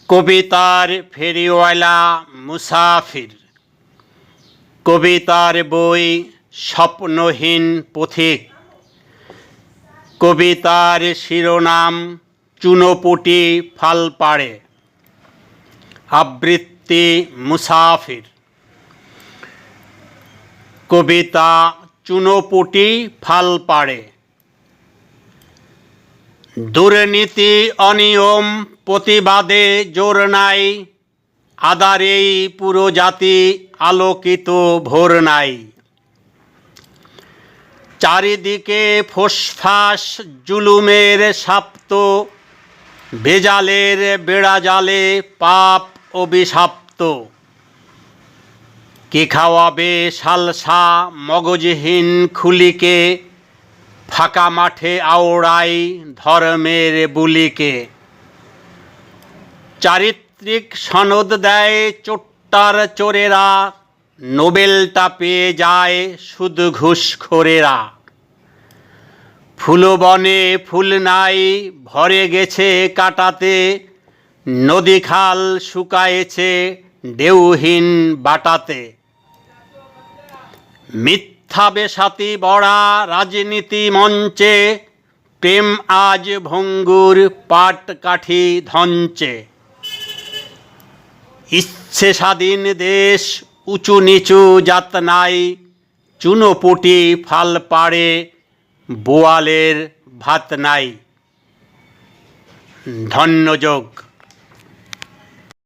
কবিতার ফেরিওয়ালা মুসাফির। কবিতার বই স্বপ্নহীন পথিক। কবিতার শিরোনাম চুনোপুটি ফালপাড়ে। আবৃত্তি মুসাফির। কবিতা চুনোপুটি ফালপাড়ে। দুর্নীতি অনিয়ম প্রতিবাদে জোর নাই, আদারেই পুরো জাতি আলোকিত ভোর নাই। চারিদিকে ফোসফাস জুলুমের সাপ্ত, বেজালের বেড়াজালে পাপ অভিশাপ্ত। কে খাওয়াবে সালসা মগজহীন খুলিকে, ফাঁকা মাঠে আওড়াই ধর্মের বুলিকে। চারিত্রিক সনদ দেয় চোট্টার চোরেরা, নোবেলটা পেয়ে যায় শুধু ঘুষখোরেরা। ফুলবনে ফুল নাই ভরে গেছে কাটাতে, নদী খাল শুকায়েছে ঢেউহীন বাটাতে। মিথ্যা বেসাতি বড়া রাজনীতি মঞ্চে, প্রেম আজ ভঙ্গুর পাটকাঠি ধঞ্চে। ইচ্ছে স্বাধীন দেশ উঁচু নিচু জাত নাই, চুনোপুটি ফালপাড়ে বোয়ালের ভাত নাই। ধন্যযোগ।